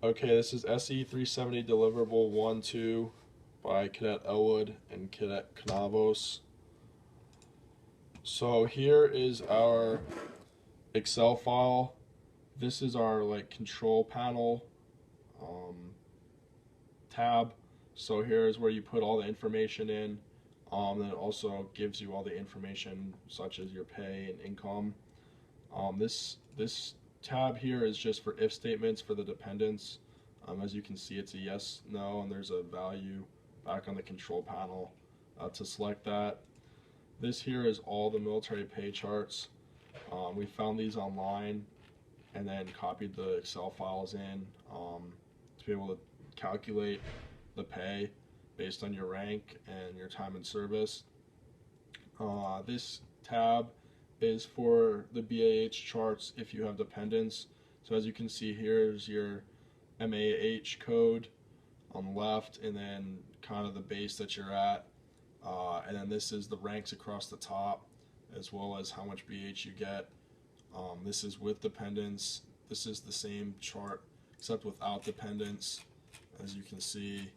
Okay, this is SE370 Deliverable 1 2 by Cadet Elwood and Cadet Canavos. So here is our Excel file. This is our control panel um, tab. So here is where you put all the information in. Then it also gives you all the information such as your pay and income. This tab here is just for if statements for the dependents. As you can see, it's a yes, no, and there's a value back on the control panel to select that. This here is all the military pay charts. We found these online and then copied the Excel files in to be able to calculate the pay based on your rank and your time in service. This tab is for the BAH charts if you have dependents. So as you can see, here's your MAH code on the left, and then kind of the base that you're at. And then this is the ranks across the top, as well as how much BH you get. This is with dependents. This is the same chart, except without dependents. As you can see,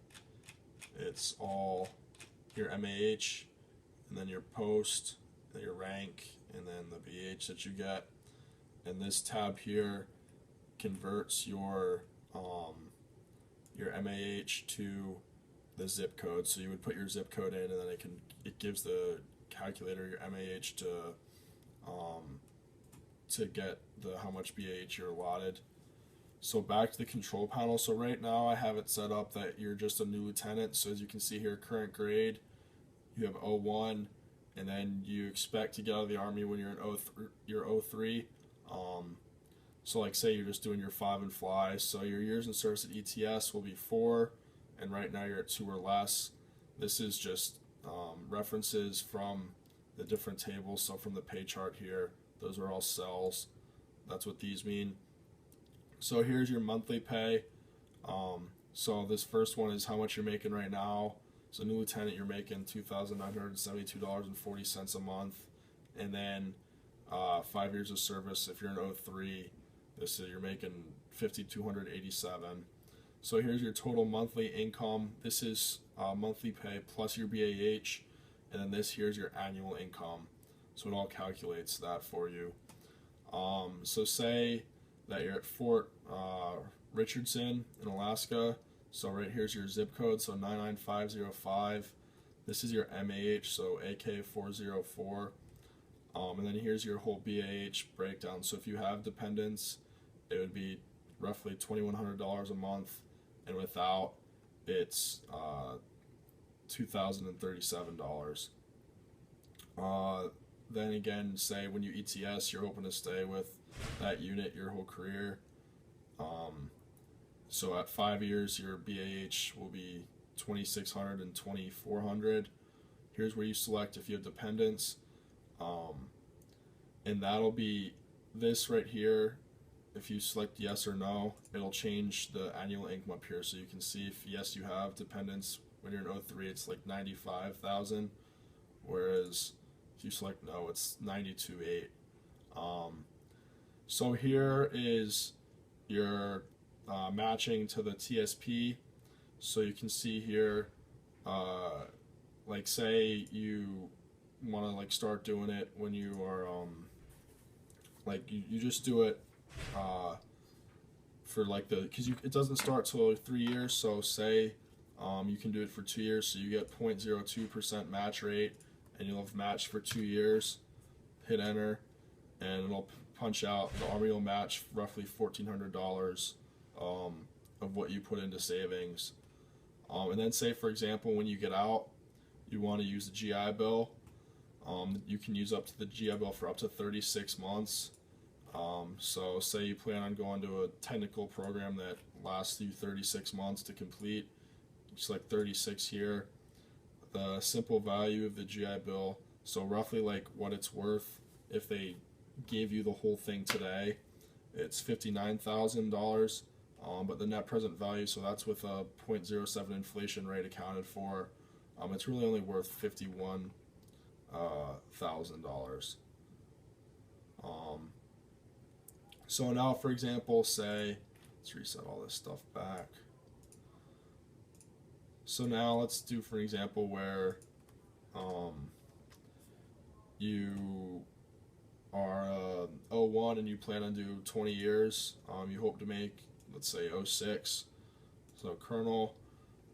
it's all your MAH, and then your post, and your rank, and then the BH that you get. And this tab here converts your MAH to the zip code. So you would put your zip code in, and then it gives the calculator your MAH to get the how much BAH you're allotted. So back to the control panel. So right now I have it set up that you're just a new lieutenant. So as you can see here, current grade, you have 01, and then you expect to get out of the Army when you're 03. So like say you're just doing your 5 and fly. So your years in service at ETS will be 4, and right now you're at 2 or less. This is just references from the different tables. So from the pay chart here, those are all cells. That's what these mean. So here's your monthly pay. So this first one is how much you're making right now. So new lieutenant, you're making $2,972.40 a month, and then 5 years of service. If you're in 03, you're making $5,287. So here's your total monthly income. This is monthly pay plus your BAH, and then this here's your annual income. So it all calculates that for you. So say that you're at Fort Richardson in Alaska. So right here's your zip code, so 99505. This is your MAH, so AK404. And then here's your whole BAH breakdown. So if you have dependents, it would be roughly $2,100 a month, and without, it's $2,037. Then again, say when you ETS, you're hoping to stay with that unit your whole career. So at 5 years, your BAH will be 2,600 and 2,400. Here's where you select if you have dependents, and that'll be this right here. If you select yes or no, it'll change the annual income up here. So you can see if yes you have dependents when you're in 03, it's like 95,000, whereas if you select no, it's 92,800. So here is your matching to the TSP. So you can see here, like say you want to start doing it when you are you just do it for because it doesn't start till 3 years. So say you can do it for 2 years, so you get 0.02% match rate, and you'll have matched for 2 years. Hit enter, and it'll punch out. The Army will match roughly $1,400 of what you put into savings. And then say, for example, when you get out, you want to use the GI Bill. You can use up to the GI Bill for up to 36 months. So say you plan on going to a technical program that lasts you 36 months to complete. Select 36 here. The simple value of the GI Bill, so roughly what it's worth if they gave you the whole thing today, it's $59,000. But the net present value, so that's with a 0.07 inflation rate accounted for, it's really only worth $51,000. So now, for example, say Let's reset all this stuff back. So now let's do, for example, where you are 01 and you plan on do 20 years. You hope to make, let's say, 06. So kernel,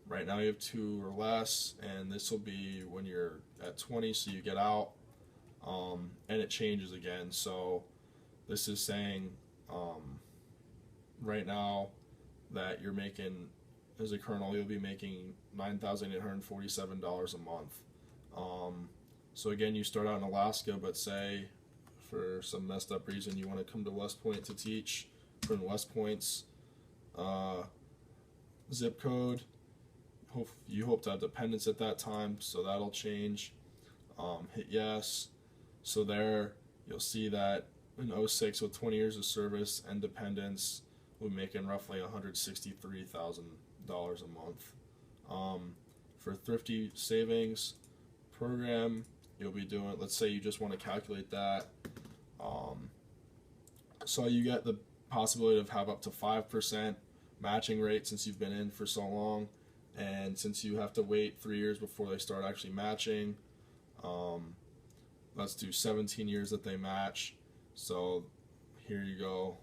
right now you have 2 or less, and this will be when you're at 20, so you get out, and it changes again. So this is saying right now that you're making, as a kernel, you'll be making $9,847 a month. So again, you start out in Alaska, but say for some messed up reason you want to come to West Point to teach, put in West Point's zip code. You hope to have dependents at that time, so that'll change. Hit yes. So there you'll see that in 06 with 20 years of service and dependents, we'll be making roughly $163,000 a month. For thrifty savings program, you'll be doing, let's say you just want to calculate that. So you get the possibility of have up to 5% matching rate since you've been in for so long, and since you have to wait 3 years before they start actually matching, let's do 17 years that they match. So here you go.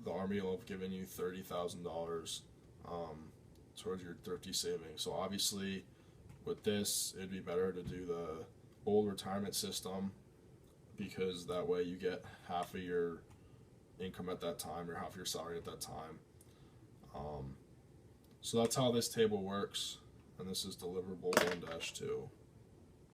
The Army will have given you $30,000 towards your thrifty savings. So obviously with this, it'd be better to do the old retirement system, because that way you get half of your income at that time, or half of your salary at that time. So that's how this table works, and this is deliverable 1-2.